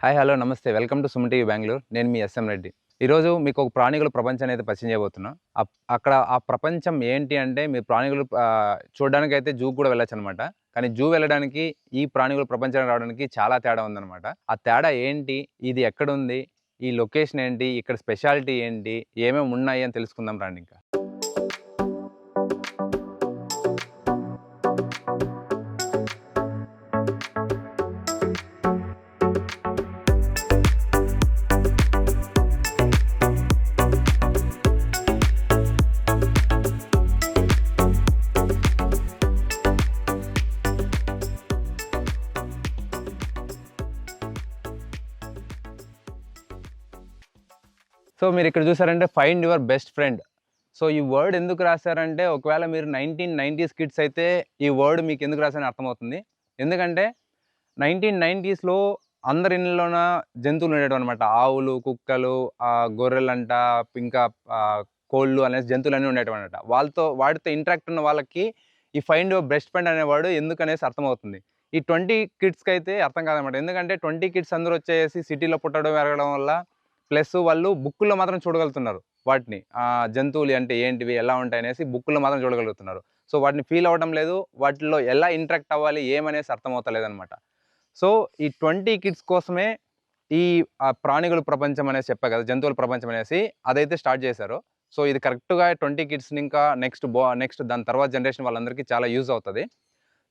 Hi hello నమస్తే welcome to Suman TV Bengaluru. నేను మీ S M Reddy. ఈరోజు మీకు ఒక ప్రాణికుల ప్రపంచాన్ని అయితే పరిచయం చేయబోతున్నా. అక్కడ ఆ ప్రపంచం ఏంటి అంటే మీరు ప్రాణికులు చూడడానికైతే జూకి కూడా వెళ్ళొచ్చనమాట. కానీ జూ వెళ్ళడానికి ఈ ప్రాణికుల ప్రపంచానికి రావడానికి చాలా తేడా ఉందనమాట. ఆ తేడా ఏంటి? ఇది ఎక్కడుంది? ఈ లొకేషన్ ఏంటి? ఇక్కడ స్పెషాలిటీ ఏంటి? ఏమేమి ఉన్నాయి అని తెలుసుకుందాం రండి ఇంకా. సో మీరిక్కడ చూసారంటే find your best friend. So ఈ వర్డ్ ఎందుకు రాశారంటే ఒకవేళ మీరు 1990s కిడ్స్ అయితే ఈ వర్డ్ మీకు ఎందుకు రాశారని అర్థమవుతుంది. ఎందుకంటే 1990స్‌లో అందరి ఇళ్ళలోన జంతువులు ఉండేటివన్నమాట. ఆవులు, కుక్కలు, గొర్రెలంట, ఇంకా కోళ్ళు అనేసి జంతువులన్నీ ఉండేటివన్నమాట. వాటితో ఇంటరాక్ట్ ఉన్న వాళ్ళకి ఈ ఫైండ్ యువర్ బెస్ట్ ఫ్రెండ్ అనేవాడు ఎందుకనేసి అర్థమవుతుంది. ఈ 20 కిడ్స్‌కైతే అర్థం కాదనమాట. ఎందుకంటే 20 కిడ్స్ అందరూ వచ్చేసి సిటీలో పుట్టడం, పెరగడం వల్ల ప్లస్ వాళ్ళు బుక్కుల్లో మాత్రం చూడగలుగుతున్నారు వాటిని. జంతువులు అంటే ఏంటివి, ఎలా ఉంటాయనేసి బుక్కుల్లో మాత్రం చూడగలుగుతున్నారు. సో వాటిని ఫీల్ అవ్వడం లేదు. వాటిల్లో ఎలా ఇంటరాక్ట్ అవ్వాలి, ఏమనేసి అర్థమవుతలేదనమాట. సో ఈ 20 కిడ్స్ కోసమే ఈ ప్రాణికుల ప్రపంచం అనేసి చెప్పా కదా, జంతువుల ప్రపంచం అనేసి అదైతే స్టార్ట్ చేశారు. సో ఇది కరెక్ట్‌గా 20 కిడ్స్‌ని ఇంకా నెక్స్ట్ దాని తర్వాత జనరేషన్ వాళ్ళందరికీ చాలా యూజ్ అవుతది.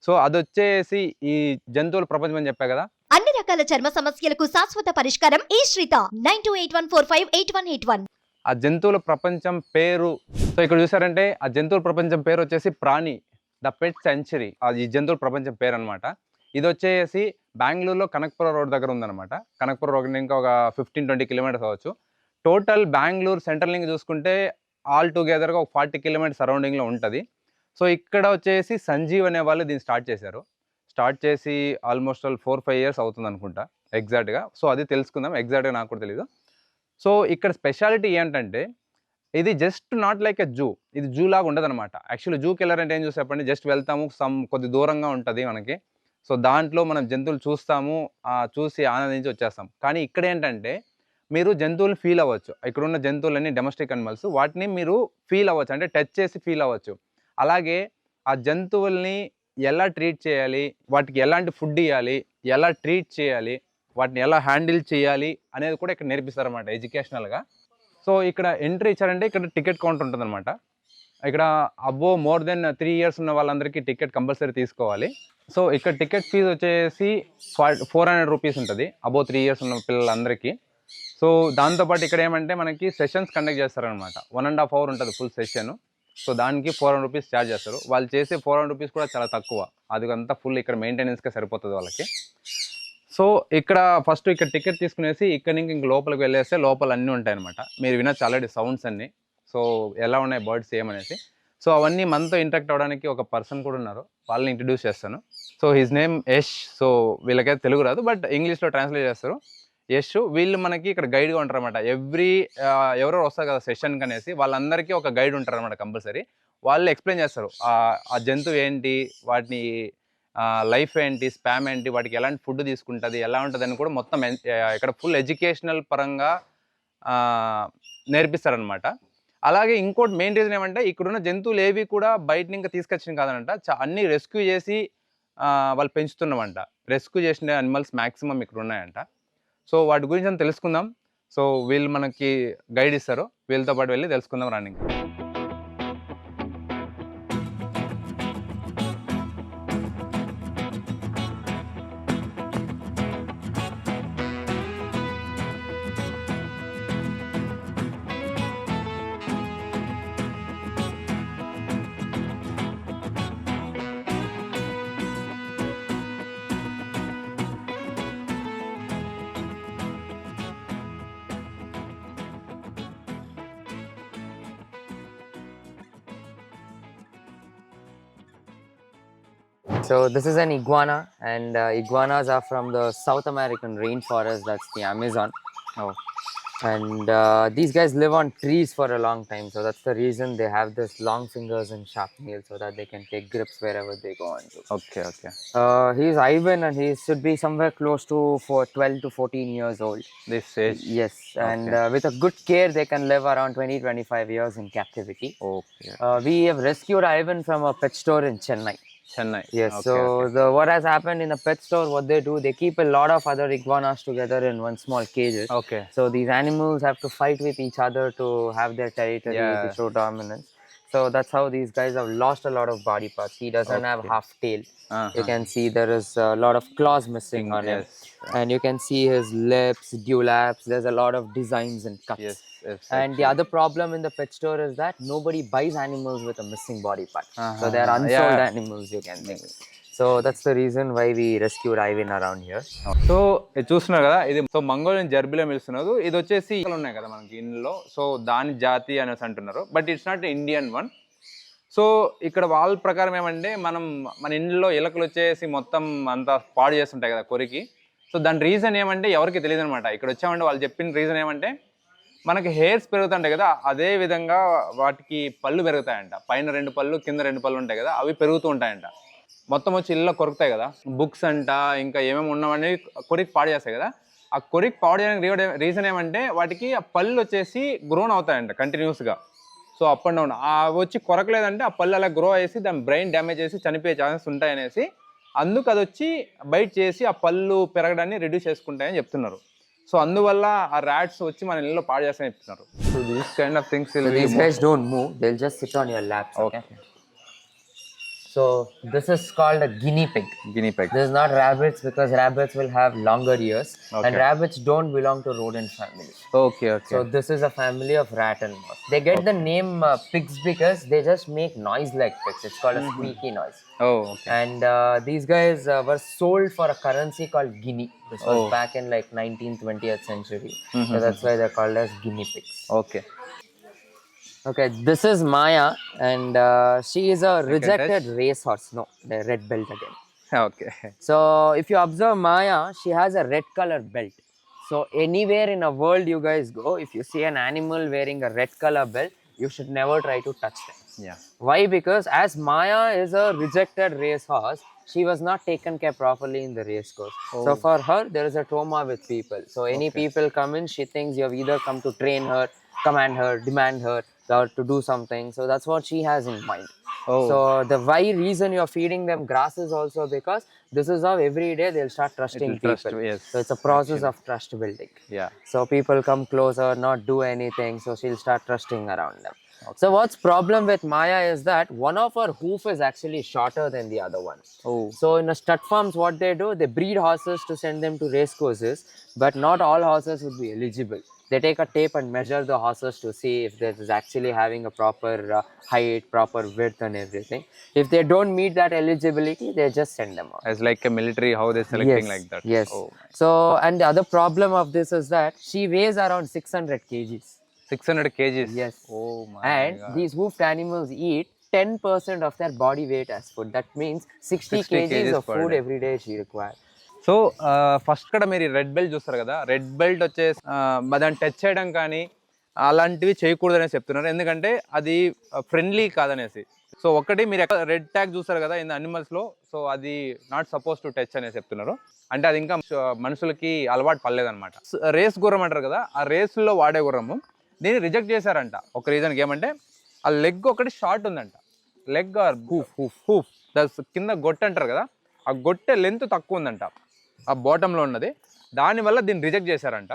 సో అదొచ్చేసి ఈ జంతువుల ప్రపంచం అని చెప్పా కదా. అన్ని రకాల చర్మ సమస్యలకు శాశ్వత పరిష్కారం ఈ శ్రీత 9281458181. ఆ జంతువుల ప్రపంచం పేరు, సో ఇక్కడ చూసారంటే ఆ జంతువుల ప్రపంచం పేరు వచ్చేసి ప్రాణి ద పెట్ సెంచరీ. అది ఈ జంతువుల ప్రపంచం పేరు అనమాట. ఇది వచ్చేసి బెంగళూరులో కనకపుర రోడ్ దగ్గర ఉందన్నమాట. కనకపుర రోడ్ ఇంకా ఒక 15-20 కిలోమీటర్స్ అవ్వచ్చు. టోటల్ బెంగళూరు సెంట్రల్ లింక్ చూసుకుంటే ఆల్ టుగెదర్గా ఒక 40 కిలోమీటర్స్ సరౌండింగ్లో ఉంటుంది. సో ఇక్కడ వచ్చేసి సంజీవ్ అనే వాళ్ళు దీన్ని స్టార్ట్ చేశారు. స్టార్ట్ చేసి ఆల్మోస్ట్ 4-5 ఇయర్స్ అవుతుంది అనుకుంటా ఎగ్జాక్ట్గా. సో అది తెలుసుకుందాం. ఎగ్జాక్ట్గా నాకు కూడా తెలీదు. సో ఇక్కడ స్పెషాలిటీ ఏంటంటే ఇది just not like a zoo. ఇది జూ లాగా ఉండదనమాట. యాక్చువల్లీ జూకి వెళ్ళారంటే ఏం చూసి చెప్పండి, జస్ట్ వెళ్తాము, కొద్ది దూరంగా ఉంటుంది మనకి. సో దాంట్లో మనం జంతువులు చూస్తాము, చూసి ఆనందించి వచ్చేస్తాం. కానీ ఇక్కడ ఏంటంటే మీరు జంతువులు ఫీల్ అవ్వచ్చు. ఇక్కడున్న జంతువులన్నీ డొమెస్టిక్ అనిమల్స్. వాటిని మీరు ఫీల్ అవ్వచ్చు, అంటే టచ్ చేసి ఫీల్ అవ్వచ్చు. అలాగే ఆ జంతువుల్ని ఎలా ట్రీట్ చేయాలి, వాటికి ఎలాంటి ఫుడ్ ఇవ్వాలి, ఎలా ట్రీట్ చేయాలి, వాటిని ఎలా హ్యాండిల్ చేయాలి అనేది కూడా ఇక్కడ నేర్పిస్తారన్నమాట ఎడ్యుకేషనల్గా. సో ఇక్కడ ఎంట్రీ ఇచ్చారంటే ఇక్కడ టికెట్ కౌంటర్ ఉంటుందన్నమాట. ఇక్కడ మోర్ దెన్ 3 ఇయర్స్ ఉన్న వాళ్ళందరికీ టికెట్ కంపల్సరీ తీసుకోవాలి. సో ఇక్కడ టికెట్ ఫీజు వచ్చేసి 400 రూపీస్ ఉంటుంది 3 ఇయర్స్ ఉన్న పిల్లలందరికీ. సో దాంతోపాటు ఇక్కడ ఏమంటే మనకి సెషన్స్ కండక్ట్ చేస్తారనమాట. 1.5 అవర్ ఉంటుంది ఫుల్ సెషన్. సో దానికి 400 రూపీస్ ఛార్జ్ చేస్తారు. వాళ్ళు చేసే 400 రూపీస్ కూడా చాలా తక్కువ. అది అంతా ఫుల్ ఇక్కడ మెయింటెనెన్స్కే సరిపోతుంది వాళ్ళకి. సో ఇక్కడ ఫస్ట్ ఇక్కడ టికెట్ తీసుకునేసి ఇక్కడ నుంచి ఇంక లోపలికి వెళ్ళేస్తే లోపల అన్నీ ఉంటాయన్నమాట. మీరు వినొచ్చు ఆల్రెడీ సౌండ్స్ అన్నీ. సో ఎలా ఉన్నాయి బర్డ్స్ ఏమనేసి. సో అవన్నీ మనతో ఇంటరాక్ట్ అవ్వడానికి ఒక పర్సన్ కూడా ఉన్నారు. వాళ్ళని ఇంట్రడ్యూస్ చేస్తాను. So his name Yash. సో వీళ్ళకైతే తెలుగు రాదు, బట్ ఇంగ్లీష్లో ట్రాన్స్లేట్ చేస్తారు. యష్ వీళ్ళు మనకి ఇక్కడ గైడ్గా ఉంటారన్నమాట. ఎవరెవరు వస్తారు కదా సెషన్కి అనేసి వాళ్ళందరికీ ఒక గైడ్ ఉంటారన్నమాట కంపల్సరీ. వాళ్ళు ఎక్స్ప్లెయిన్ చేస్తారు ఆ జంతువు ఏంటి, వాటిని లైఫ్ ఏంటి, స్పామ్ ఏంటి, వాటికి ఎలాంటి ఫుడ్ తీసుకుంటుంది, ఎలా ఉంటుంది అని కూడా మొత్తం ఇక్కడ ఫుల్ ఎడ్యుకేషనల్ పరంగా నేర్పిస్తారనమాట. అలాగే ఇంకోటి మెయిన్ రీజన్ ఏమంటే ఇక్కడున్న జంతువులు ఏవి కూడా బయట ఇంకా తీసుకొచ్చిన కాదనంట. అన్నీ రెస్క్యూ చేసి వాళ్ళు పెంచుతున్నామంట. రెస్క్యూ చేసిన అనిమల్స్ మ్యాక్సిమం ఇక్కడ ఉన్నాయంట. సో వాటి గురించి తెలుసుకుందాం. సో వీళ్ళు మనకి గైడ్ ఇస్తారు. వీళ్ళతో పాటు వెళ్ళి తెలుసుకుందాం running. So this is an iguana, and iguanas are from the South American rainforest, that's the Amazon. Oh. And these guys live on trees for a long time, so that's the reason they have this long fingers and sharp nails so that they can take grips wherever they go on to. Okay okay He's Ivan and he should be somewhere close to for 12 to 14 years old. This age Yes, and with a good care, they can live around 20-25 years in captivity. Okay We have rescued Ivan from a pet store in Chennai. Chennai Yes, so what has happened in the pet store, what they do, they keep a lot of other iguanas together in one small cages. Okay So these animals have to fight with each other to have their territory, Yeah. to show dominance. So that's how these guys have lost a lot of body parts. He doesn't have half tail. You can see there is a lot of claws missing on him. yes And you can see his lips, dewlaps. There's a lot of designs and cuts. yes yes And the other problem in the pet store is that nobody buys animals with a missing body part. So they are unsold Yeah. animals, you can think. So that's the reason why we rescued Ivan around here. So ఇది చూస్తున్నారు కదా, ఇది so Mongolian జర్బిలో పిలుస్తున్నారు. ఇది వచ్చేసి ఇక్కడ ఉన్నాయి కదా మనకి ఇందులో, సో దాని జాతి అనేసి అంటున్నారు, but it's not Indian one. So ఇక్కడ వాళ్ళ ప్రకారం ఏమంటే మన ఇంట్లో ఎలకలు వచ్చేసి మొత్తం అంతా పాడు చేస్తుంటాయి కదా కొరికి. సో దాని రీజన్ ఏమంటే ఎవరికి తెలియదు అనమాట. ఇక్కడ వచ్చామంటే వాళ్ళు చెప్పిన రీజన్ ఏమంటే మనకి హెయిర్స్ పెరుగుతుంటాయి కదా, అదే విధంగా వాటికి పళ్ళు పెరుగుతాయంట. పైన 2 పళ్ళు కింద 2 పళ్ళు ఉంటాయి కదా, అవి పెరుగుతూ ఉంటాయంట. మొత్తం వచ్చి ఇళ్ళలో కొరుకుతాయి కదా, బుక్స్ అంట ఇంకా ఏమేమి ఉన్నామని కొరికి పాడు చేస్తాయి కదా. ఆ కొరికి పాడు చేయడానికి రీజన్ ఏమంటే వాటికి ఆ పళ్ళు వచ్చేసి గ్రోన్ అవుతాయంట కంటిన్యూస్గా. సో అప్ అండ్ డౌన్ వచ్చి కొరకలేదంటే ఆ పళ్ళు అలా గ్రో అయ్యేసి దాని బ్రెయిన్ డ్యామేజ్ చేసి చనిపోయే ఛాన్సెస్ ఉంటాయనేసి, అందుకు అది వచ్చి బైట్ చేసి ఆ పళ్ళు పెరగడాన్ని రెడ్యూస్ చేసుకుంటాయని చెప్తున్నారు. సో అందువల్ల ఆ ర్యాట్స్ వచ్చి మన ఇళ్ళలో పాడు చేస్తాయని చెప్తున్నారు. So these kind of things So these guys don't move, they'll just sit on your laps. Okay. So this is called a guinea pig. Guinea pig. This is not rabbits because rabbits will have longer ears, and Okay. rabbits don't belong to rodent family. Okay okay So this is a family of rat and mouse. They get the name pigs because they just make noise like pigs. It's called a squeaky noise. Oh okay And these guys were sold for a currency called guinea. This was back in like 19th, 20th century. So that's why they're called as guinea pigs. Okay Okay, this is Maya, and she is a rejected racehorse. No, the red belt again. Okay So if you observe Maya, she has a red color belt. So anywhere in a world you guys go, if you see an animal wearing a red color belt, you should never try to touch them. Yeah Why? Because as Maya is a rejected racehorse, she was not taken care properly in the race course. So for her, there is a trauma with people. So any people come in, she thinks you have either come to train her, command her, demand her, or to do something. So that's what she has in mind. So the why reason you're feeding them grass is also because this is how every day they'll start trusting It'll trust, people. yes, So it's a process of trust building. Yeah So people come closer, not do anything, so she'll start trusting around them. So what's problem with Maya is that one of her hoof is actually shorter than the other one. Oh. So in a stud farms, what they do, they breed horses to send them to race courses, but not all horses would be eligible. They take a tape and measure the horses to see if this is actually having a proper height, proper width and everything. If they don't meet that eligibility, they just send them out. as like a military how they selecting Yes, like that. yes. Oh, So, and the other problem of this is that she weighs around 600 kgs. 600 kgs. Yes. Oh my And god. these hoofed animals eat 10% of their body weight as food. That means 60 kgs of per food day. every day she requires. So first కూడా మీరు red belt చూస్తారు కదా, red belt వచ్చేసి దాన్ని touch చేయడం కానీ అలాంటివి చేయకూడదనేసి చెప్తున్నారు. ఎందుకంటే అది ఫ్రెండ్లీ కాదనేసి. సో ఒకటి మీరు ఎక్కడ రెడ్ ట్యాగ్ చూస్తారు కదా ఇన్ అనిమల్స్లో, సో అది నాట్ సపోజ్ టు టచ్ అనేసి చెప్తున్నారు. అంటే అది ఇంకా మనుషులకి అలవాటు పడలేదన్నమాట. రేస్ గుర్రం అంటారు కదా, ఆ రేసుల్లో వాడే గుర్రము దీన్ని రిజెక్ట్ చేశారంట. ఒక రీజన్కి ఏమంటే ఆ లెగ్ ఒకటి షార్ట్ ఉందంట. లెగ్ ఆర్ హూఫ్ కింద గొట్టె అంటారు కదా, ఆ గొట్టె లెంత్ తక్కువ ఉందంట ఆ బాటంలో ఉన్నది. దానివల్ల దీన్ని రిజెక్ట్ చేశారంట.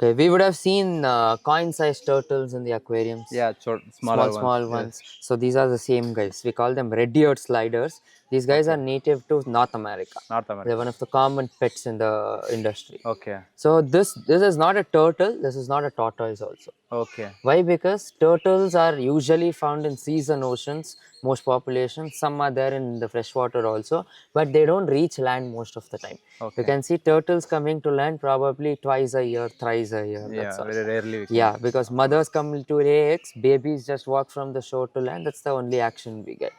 Okay, we would have seen coin-sized turtles in the aquariums. Yeah Small ones. So these are the same guys. We call them red-eared sliders. These guys are native to North America. North America. They're one of the common pets in the industry. Okay So this is not a turtle. This is not a tortoise also. Okay Why? Because turtles are usually found in seas and oceans, most populations. Some are there in the freshwater also, but they don't reach land most of the time. Okay. You can see turtles coming to land probably twice a year, thrice a year. Yeah That's all. Very rarely. Yeah, because mothers come to lay eggs, babies just walk from the shore to land. That's the only action we get.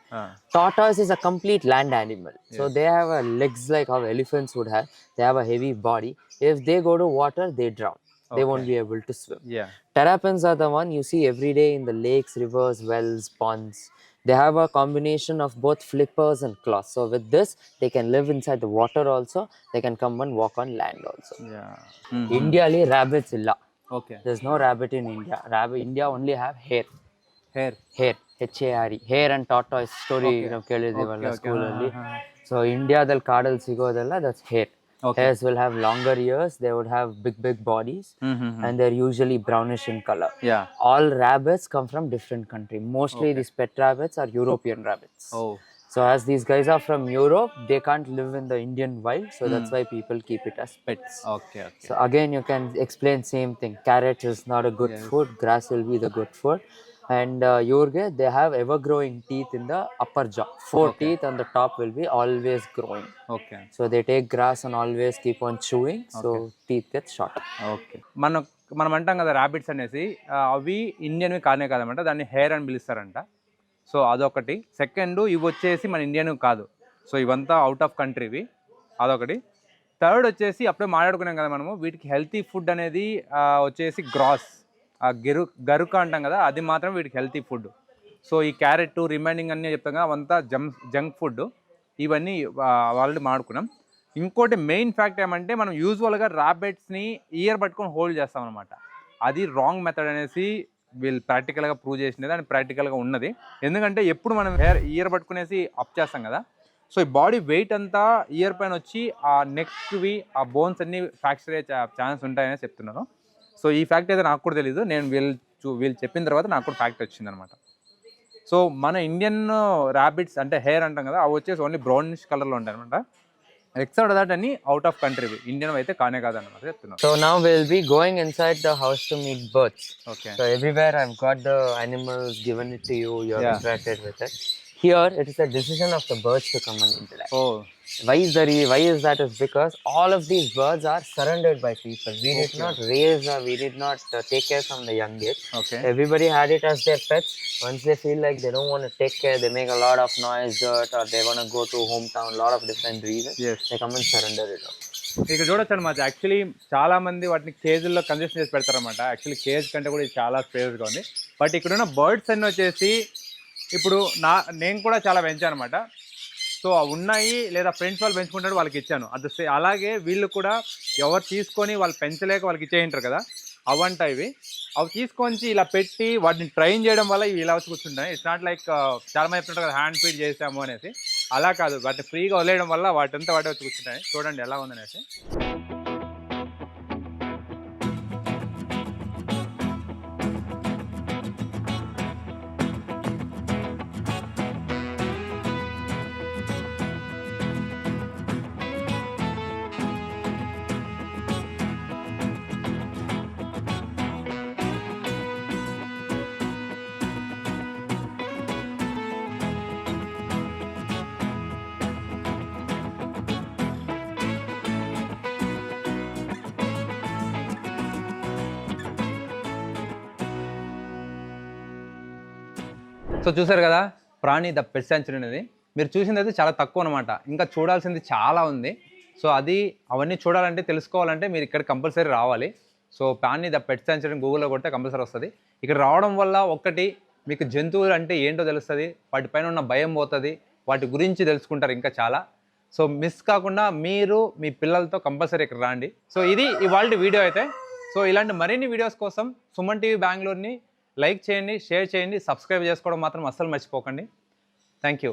Tortoise is a complete land animal. So they have legs like how elephants would have. They have a heavy body. If they go to water, they drown. They won't be able to swim. Yeah Terrapins are the one you see every day in the lakes, rivers, wells, ponds. They have a combination of both flippers and claws. So with this, they can live inside the water also. They can come and walk on land also. Yeah India li rabbits illa. Okay. There's no rabbit in India. India only have hare. Hair. Hare. H-A-R-E. Hare and tortoise story ನಾವು ಕೇಳಿದೀವಲ್ಲ school ಅಲ್ಲಿ. So India ದಲ್ಲಿ ಕಾಡಲ್ಲಿ ಸಿಗೋದೆಲ್ಲ that's hare. Okay. Hares will have longer ears. They would have big bodies, and they're usually brownish in color. Yeah. All rabbits come from different country. Mostly these pet rabbits are European rabbits. Oh So as these guys are from Europe, they can't live in the Indian wild. So that's why people keep it as pets. Okay okay. So again, you can explain same thing. Carrot is not a good food. Grass will be the good food. And Yorge, they have ever-growing teeth in the upper jaw. 4 teeth on the top will be always growing. Okay So they take grass and always keep on chewing. So teeth get short. Okay. మనం అంటాం కదా rabbits అనేసి, అవి ఇండియన్వి కానే కాదన్నమాట, దాన్ని hair అని పిలుస్తారంట. So అదొకటి. సెకండ్, ఇవి వచ్చేసి మన ఇండియన్ కాదు. సో ఇవంతా అవుట్ ఆఫ్ కంట్రీవి, అదొకటి. థర్డ్ వచ్చేసి అప్పుడే మాట్లాడుకున్నాం కదా మనము, వీటికి హెల్తీ ఫుడ్ అనేది వచ్చేసి గ్రాస్, గరుక అంటాం కదా, అది మాత్రం వీటికి హెల్తీ ఫుడ్. సో ఈ క్యారెట్ రిమైనింగ్ అన్నీ చెప్తాం కదా, అవంతా జంక్ ఫుడ్. ఇవన్నీ ఆల్రెడీ మాడుకున్నాం. ఇంకోటి మెయిన్ ఫ్యాక్ట్ ఏమంటే, మనం యూజువల్గా ర్యాబిట్స్ని ఇయర్ పట్టుకొని హోల్డ్ చేస్తాం అనమాట. అది రాంగ్ మెథడ్ అనేసి వీళ్ళు ప్రాక్టికల్గా ప్రూవ్ చేసినది, అని ప్రాక్టికల్గా ఉన్నది. ఎందుకంటే ఎప్పుడు మనం ఇయర్ పట్టుకునేసి అప్ చేస్తాం కదా, సో ఈ బాడీ వెయిట్ అంతా ఇయర్ పైన వచ్చి ఆ నెక్వి, ఆ బోన్స్ అన్నీ ఫ్రాక్చర్ అయ్యే ఛాన్స్ ఉంటాయని చెప్తున్నాను. సో ఈ ఫ్యాక్ట్ అయితే నాకు కూడా తెలీదు. నేను వీళ్ళు చెప్పిన తర్వాత నాకు కూడా ఫ్యాక్ట్ వచ్చిందనమాట. సో మన ఇండియన్ ర్యాబిట్స్ అంటే హెయిర్ అంటాం కదా, అవి వచ్చేసి ఓన్లీ బ్రౌనిష్ కలర్లో ఉంటాయి అనమాట. ఎక్సెప్ట్ దట్ అన్ని అవుట్ ఆఫ్ కంట్రీ, ఇండియన్ అయితే కానే కాదన్నమాట చెప్తున్నాను. So now we'll be going inside the house to meet birds. Okay. So everywhere I've got the animals, given it to you, you're Yeah. interacted with it. Here it is the decision of the birds to come and interact. Oh Why is that? Is because all of these birds are surrendered by people. We did not raise or we did not take care from the young age. Okay. Everybody had it as their pets. Once they feel like they don't want to take care, they make a lot of noise, dirt, or they want to go to hometown, lot of different reasons. Yes. They come and surrender it all. ఇక్కడ చూడొచ్చు అనమాట. Actually చాలా మంది వాటిని కేజీల్లో కన్జెస్ట్ చేసి పెడతారనమాట. Actually cage కంటే కూడా ఇది చాలా స్పేస్గా ఉంది. బట్ ఇక్కడున్న బర్డ్స్ అన్నీ వచ్చేసి ఇప్పుడు నేను కూడా చాలా పెంచాను అనమాట. సో అవి ఉన్నాయి, లేదా ఫ్రెండ్స్ వాళ్ళు పెంచుకుంటారు, వాళ్ళకి ఇచ్చాను. అలాగే వీళ్ళు కూడా ఎవరు తీసుకొని వాళ్ళు పెంచలేక వాళ్ళకి ఇచ్చేయంటారు కదా, అవంట ఇవి. అవి తీసుకొని ఇలా పెట్టి వాటిని ట్రైన్ చేయడం వల్ల ఇవి ఇలా వచ్చి కూర్చుంటాయి. ఇట్స్ నాట్ లైక్ చాలా మంది చెప్తుంటారు కదా హ్యాండ్ ఫీడ్ చేసాము అనేసి, అలా కాదు. వాటిని ఫ్రీగా వదిలేయడం వల్ల వాటంతా వాటి వచ్చి కూర్చుంటాయి. చూడండి ఎలా ఉందనేసి. సో చూసారు కదా ప్రాణి ద పెట్ సెంచరీ అనేది. మీరు చూసింది అయితే చాలా తక్కువ అనమాట, ఇంకా చూడాల్సింది చాలా ఉంది. సో అవన్నీ చూడాలంటే, తెలుసుకోవాలంటే మీరు ఇక్కడ కంపల్సరీ రావాలి. సో ప్రాణి ద పెట్ సెంచరీ గూగుల్లో కొడితే కంపల్సరీ వస్తుంది. ఇక్కడ రావడం వల్ల ఒక్కటి మీకు జంతువులు అంటే ఏంటో తెలుస్తుంది, వాటిపైన ఉన్న భయం పోతుంది, వాటి గురించి తెలుసుకుంటారు ఇంకా చాలా. సో మిస్ కాకుండా మీరు మీ పిల్లలతో కంపల్సరీ ఇక్కడ రండి. సో ఇది ఇవాళ వీడియో అయితే. సో ఇలాంటి మరిన్ని వీడియోస్ కోసం సుమన్ టీవీ బెంగళూరుని లైక్ చేయండి, షేర్ చేయండి, సబ్స్క్రైబ్ చేసుకోవడం మాత్రం అస్సలు మర్చిపోకండి. Thank you.